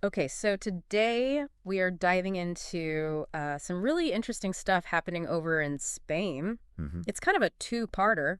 Okay, so today we are diving into some really interesting stuff happening over in Spain. Hmm. It's kind of a two-parter.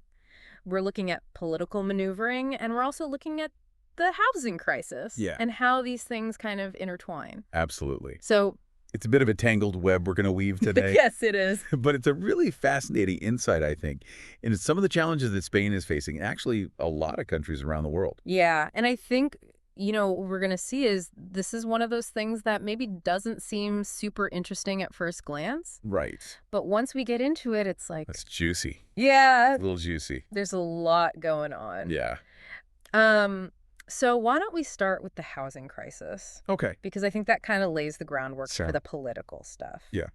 We're looking at political maneuvering, and we're also looking at the housing crisis Yeah, and how these things kind of intertwine. absolutely. So, It's a bit of a tangled web we're going to weave today, yes, it is. but it's a really fascinating insight, I think, into some of the challenges that Spain is facing, and actually a lot of countries around the world. Yeah, and I think, what we're going to see is this is one of those things that maybe doesn't seem super interesting at first glance, Right. but once we get into it, it's like, That's juicy. yeah, A little juicy. there's a lot going on. Yeah. Um, so why don't we start with the housing crisis? Okay. Because I think that kind of lays the groundwork for Sure. the political stuff. Yeah.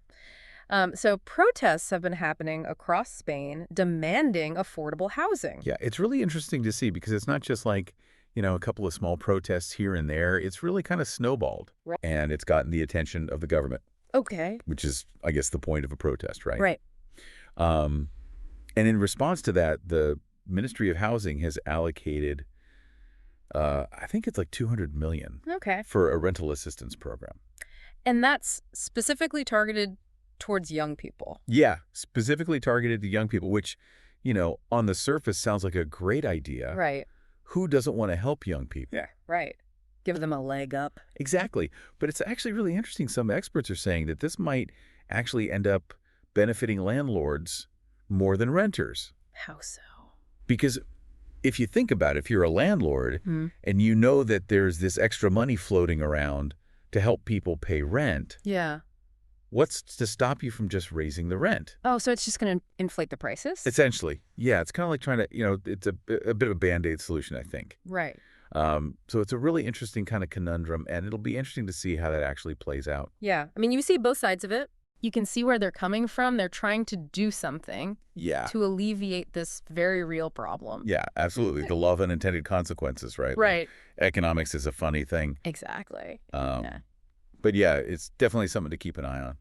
So protests have been happening across Spain demanding affordable housing. Yeah, it's really interesting to see because it's not just like, a couple of small protests here and there. It's really kind of snowballed, Right. and it's gotten the attention of the government, Okay. which is, I guess, the point of a protest, right? Right. Um, and in response to that, the Ministry of Housing has allocated, I think it's like 200 million Okay. for a rental assistance program. And that's specifically targeted towards young people. Yeah, specifically targeted to young people, which, on the surface sounds like a great idea. Right. Who doesn't want to help young people? Yeah. Right. Give them a leg up. Exactly. But it's actually really interesting. Some experts are saying that this might actually end up benefiting landlords more than renters. How so? Because if you think about it, if you're a landlord Hmm. and you know that there's this extra money floating around to help people pay rent, Yeah. what's to stop you from just raising the rent? Oh, so it's just going to inflate the prices? Essentially. Yeah, it's kind of like trying to, it's a bit of a Band-Aid solution, I think. Right. So it's a really interesting kind of conundrum, and it'll be interesting to see how that actually plays out. Yeah. I mean, you see both sides of it. You can see where they're coming from. They're trying to do something Yeah. to alleviate this very real problem. Yeah, absolutely. The law of unintended consequences, right? Like, Right. economics is a funny thing. Exactly. Yeah. But yeah, it's definitely something to keep an eye on.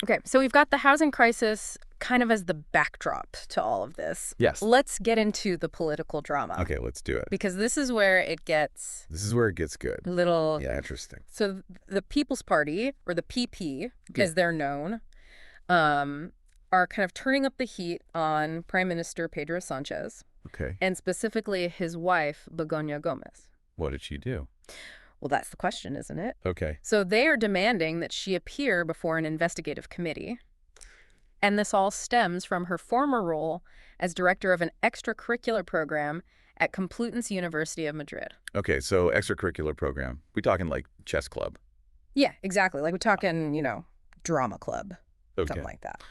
Okay, so we've got the housing crisis kind of as the backdrop to all of this. Yes. Let's get into the political drama. Okay, let's do it. Because this is where it gets This is where it gets good. a little... Yeah, interesting. So the People's Party, or the PP, Okay. as they're known, are kind of turning up the heat on Prime Minister Pedro Sánchez, Okay. and specifically his wife, Begoña Gómez. What did she do? Well, that's the question, isn't it? Okay. So they are demanding that she appear before an investigative committee. And this all stems from her former role as director of an extracurricular program at Complutense University of Madrid. Okay, so extracurricular program. We talking like chess club? Yeah, exactly. Like we're talking, drama club, Okay. something like that.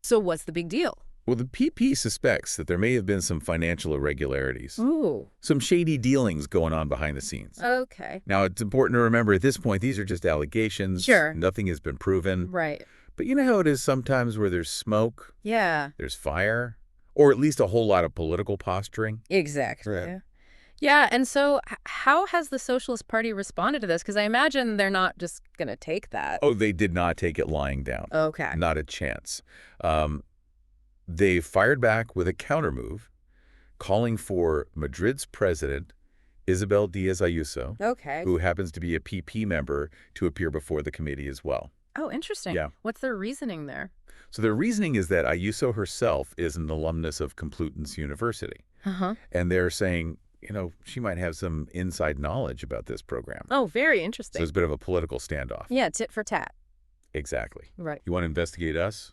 So what's the big deal? Well, the PP suspects that there may have been some financial irregularities, Ooh. some shady dealings going on behind the scenes. Okay. Now, it's important to remember at this point, these are just allegations. Sure. Nothing has been proven. Right. But you know how it is sometimes where there's smoke, Yeah, there's fire, or at least a whole lot of political posturing? exactly. Right. Yeah, and so how has the Socialist Party responded to this? Because I imagine they're not just going to take that. Oh, they did not take it lying down. Okay. Not a chance. They fired back with a countermove, calling for Madrid's president, Isabel Díaz Ayuso, Okay. who happens to be a PP member, to appear before the committee as well. Oh, interesting. Yeah. What's their reasoning there? So their reasoning is that Ayuso herself is an alumnus of Complutense University. Uh-huh. And they're saying, she might have some inside knowledge about this program. Oh, very So interesting. it's a bit of a political standoff. Yeah, tit for tat. Exactly. Right. You want to investigate us?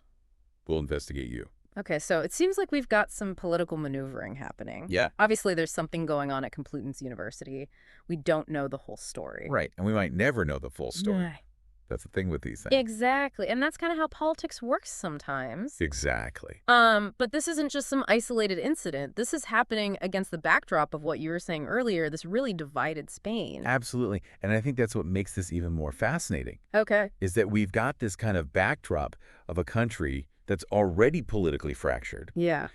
We'll investigate you. Okay, so it seems like we've got some political maneuvering happening. Yeah. Obviously, there's something going on at Complutense University. We don't know the whole story. Right. And we might never know the full story. Right. That's the thing with these things. Exactly. And that's kind of how politics works sometimes. Exactly. But this isn't just some isolated incident. This is happening against the backdrop of what you were saying earlier, this really divided Spain. Absolutely. And I think that's what makes this even more fascinating, Okay. is that we've got this kind of backdrop of a country that's already politically fractured. Yeah.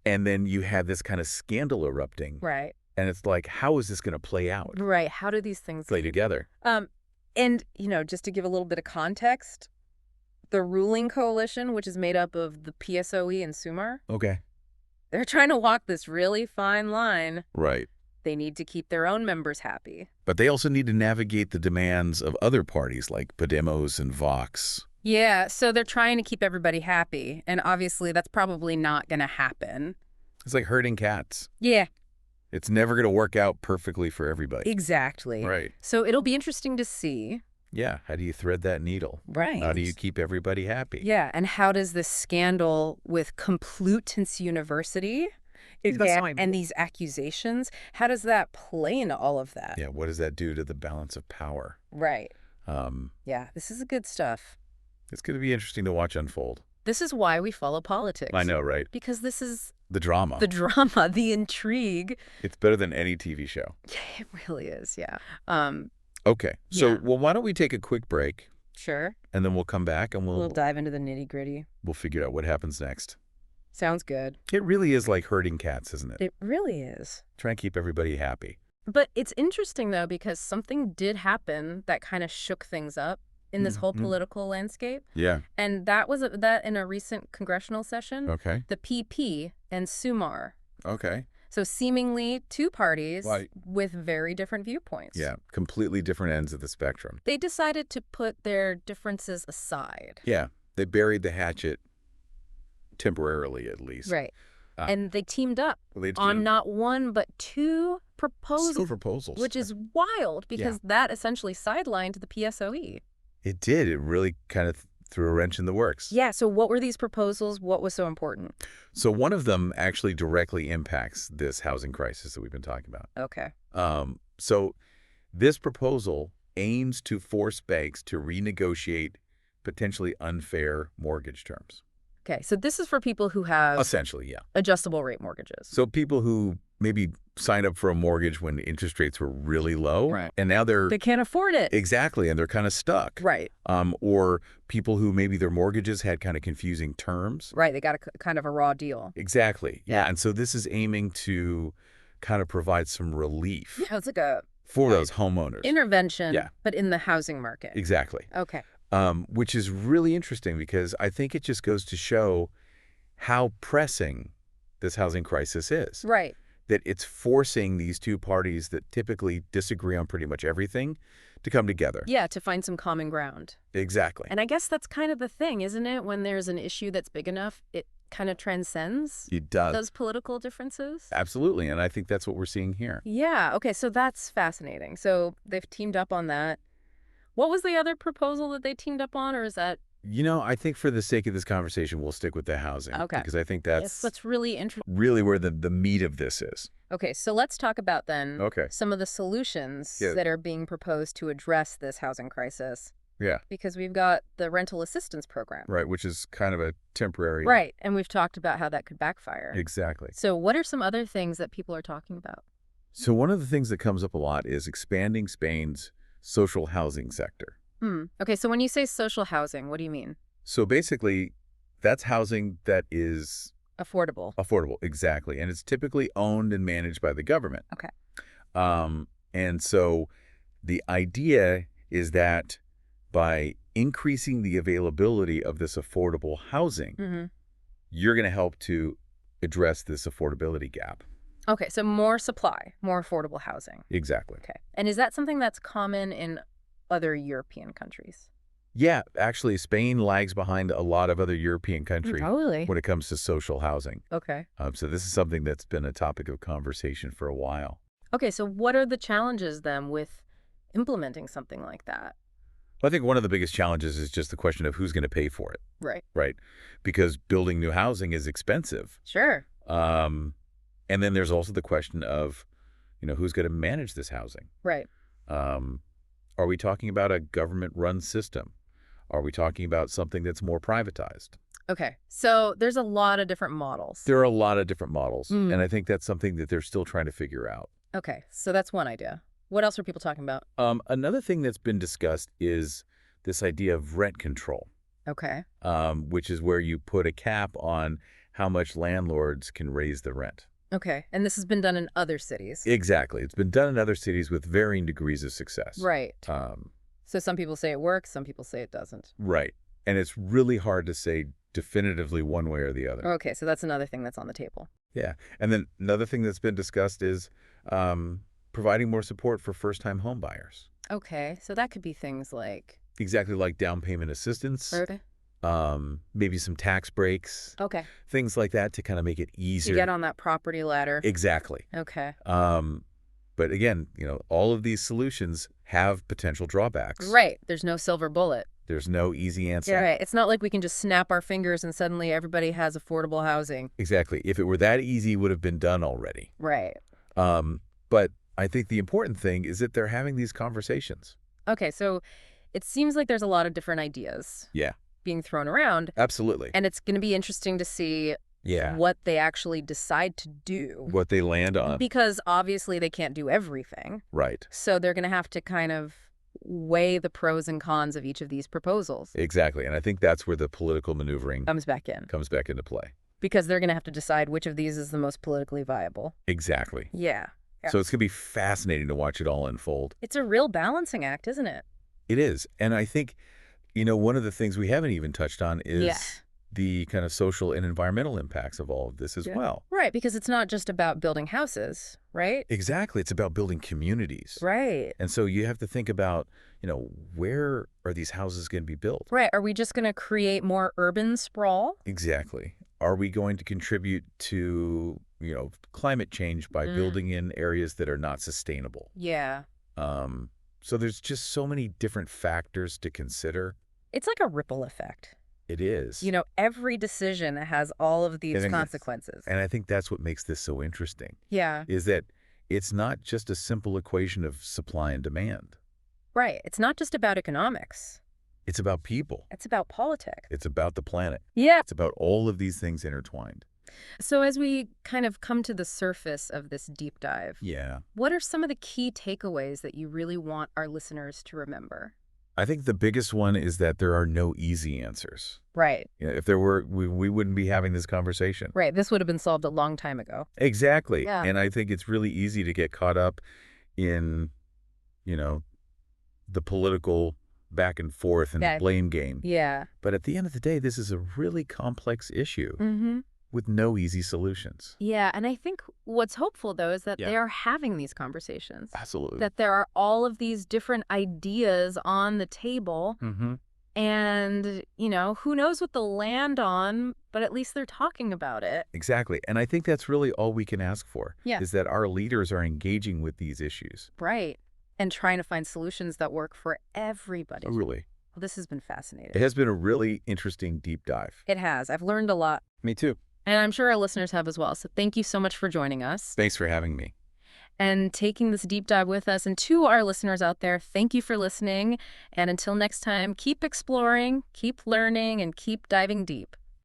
And then you have this kind of scandal erupting. Right. And it's like, how is this going to play out? Right. How do these things Play together. And, just to give a little bit of context, the ruling coalition, which is made up of the PSOE and Sumar, Okay. they're trying to walk this really fine line Right. They need to keep their own members happy. But they also need to navigate the demands of other parties like Podemos and Vox. Yeah, so they're trying to keep everybody happy, and obviously that's probably not going to happen. It's like herding cats. Yeah. It's never going to work out perfectly for everybody. Exactly. Right. So it'll be interesting to see. Yeah. How do you thread that needle? Right. How do you keep everybody happy? Yeah, and how does this scandal with Complutense University and these accusations, how does that play into all of that? Yeah. What does that do to the balance of power? Right. Yeah, this is good stuff. It's going to be interesting to watch unfold. This is why we follow politics. I know, right? Because this is The drama. the intrigue. It's better than any TV show. It really is, yeah. Okay. So, Yeah. well, why don't we take a quick break, Sure. and then we'll come back and We'll dive into the nitty-gritty. we'll figure out what happens next. Sounds good. It really is like herding cats, isn't it? It really is. Try and keep everybody happy. But it's interesting, though, because something did happen that kind of shook things up in this whole political landscape. Yeah. And that was that in a recent congressional session, Okay. the PP and Sumar. Okay. So seemingly two parties Right. with very different viewpoints. Yeah. Completely different ends of the spectrum. They decided to put their differences aside. Yeah. They buried the hatchet temporarily, at least. Right. And they teamed up Well, they on did not one, but two proposals. two proposals. Which is wild because that essentially sidelined the PSOE. It did. It really kind of threw a wrench in the works. Yeah, so what were these proposals? What was so important? So one of them actually directly impacts this housing crisis that we've been talking about. Okay. So this proposal aims to force banks to renegotiate potentially unfair mortgage terms. Okay, so this is for people who have Essentially, yeah. adjustable rate mortgages. So people who maybe signed up for a mortgage when interest rates were really low, Right. and now they're They can't afford it. exactly, and they're kind of stuck. Right. Or people who maybe their mortgages had kind of confusing terms. Right, they got kind of a raw deal. Exactly. Yeah. And so this is aiming to kind of provide some relief Yeah, it's like a for those homeowners. intervention, Yeah. but in the housing market. Exactly. Okay. Which is really interesting because I think it just goes to show how pressing this housing crisis is. Right. That it's forcing these two parties that typically disagree on pretty much everything to come together. Yeah, to find some common ground. Exactly. And I guess that's kind of the thing, isn't it? When there's an issue that's big enough, it kind of transcends It does. those political differences. Absolutely. And I think that's what we're seeing here. Yeah, okay, so that's fascinating. So they've teamed up on that. What was the other proposal that they teamed up on, or is that... You know, I think for the sake of this conversation, we'll stick with the housing. Okay. Because I think Yes, that's really interesting. really where the meat of this is. Okay, so let's talk about then Okay. some of the solutions Yeah. that are being proposed to address this housing crisis. Yeah. Because we've got the rental assistance program. Right, which is kind of a temporary... Right, and we've talked about how that could backfire. Exactly. So what are some other things that people are talking about? So one of the things that comes up a lot is expanding Spain's social housing sector. Okay, so when you say social housing, what do you mean? So basically, that's housing that is Affordable. affordable. Exactly. And it's typically owned and managed by the government. Okay. And so the idea is that by increasing the availability of this affordable housing, you're going to help to address this affordability gap. Okay, so more supply, more affordable housing. Exactly. Okay. And is that something that's common in other European countries? Yeah, actually, Spain lags behind a lot of other European countries Really? when it comes to social housing. Okay. So this is something that's been a topic of conversation for a while. Okay, so what are the challenges then with implementing something like that? Well, I think one of the biggest challenges is just the question of who's going to pay for it, Right. right? Because building new housing is expensive. Sure. And then there's also the question of, who's going to manage this housing? Right. Are we talking about a government-run system? Are we talking about something that's more privatized? Okay, so there's a lot of different models. There are a lot of different models, and I think that's something that they're still trying to figure out. Okay, so that's one idea. What else are people talking about? Another thing that's been discussed is this idea of rent control, Okay. which is where you put a cap on how much landlords can raise the rent. Okay, and this has been done in other cities. Exactly. It's been done in other cities with varying degrees of success. Right. So some people say it works, some people say it doesn't. Right. And it's really hard to say definitively one way or the other. Okay, so that's another thing that's on the table. Yeah. And then another thing that's been discussed is providing more support for first-time home buyers. Okay, so that could be things like... Exactly, like down payment assistance, Okay. maybe some tax breaks, Okay. things like that to kind of make it To easier. get on that property ladder. Exactly. Okay. But again, all of these solutions have potential drawbacks. Right. There's no silver bullet. There's no easy answer. Yeah, right. It's not like we can just snap our fingers and suddenly everybody has affordable housing. Exactly. If it were that easy, it would have been done already. Right. But I think the important thing is that they're having these conversations. Okay, so it seems like there's a lot of different ideas Yeah, being thrown around, absolutely. and it's going to be interesting to see Yeah, what they actually decide to do. what they land on. Because obviously they can't do everything. Right. So they're going to have to kind of weigh the pros and cons of each of these proposals. Exactly. And I think that's where the political maneuvering Comes back into play. because they're going to have to decide which of these is the most politically viable. Exactly. Yeah. So it's going to be fascinating to watch it all unfold. It's a real balancing act, isn't it? It is. And I think, one of the things we haven't even touched on is the kind of social and environmental impacts of all of this as well. Right, because it's not just about building houses, right? Exactly. It's about building communities. Right. And so you have to think about, where are these houses going to be built? Right. Are we just going to create more urban sprawl? Exactly. Are we going to contribute to, climate change by building in areas that are not sustainable? Yeah. So there's just so many different factors to consider. It's like a ripple effect. It is. Every decision has all of these consequences. And I think that's what makes this so interesting. Yeah. Is that it's not just a simple equation of supply and demand. Right. It's not just about economics. It's about people. It's about politics. It's about the planet. Yeah. It's about all of these things intertwined. So as we kind of come to the surface of this deep dive, what are some of the key takeaways that you really want our listeners to remember? I think the biggest one is that there are no easy answers. Right. If there were, we wouldn't be having this conversation. Right. This would have been solved a long time ago. Exactly. Yeah. And I think it's really easy to get caught up in, the political back and forth and the blame game. Yeah. But at the end of the day, this is a really complex issue with no easy solutions. Yeah. And I think what's hopeful, though, is that they are having these conversations. Absolutely. That there are all of these different ideas on the table. And, who knows what they'll land on, but at least they're talking about it. Exactly. And I think that's really all we can ask for, is that our leaders are engaging with these issues. Right. And trying to find solutions that work for everybody. Really. Well, this has been fascinating. It has been a really interesting deep dive. It has. I've learned a lot. Me too. And I'm sure our listeners have as well. So thank you so much for joining us. Thanks for having me. And taking this deep dive with us. And to our listeners out there, thank you for listening. And until next time, keep exploring, keep learning, and keep diving deep.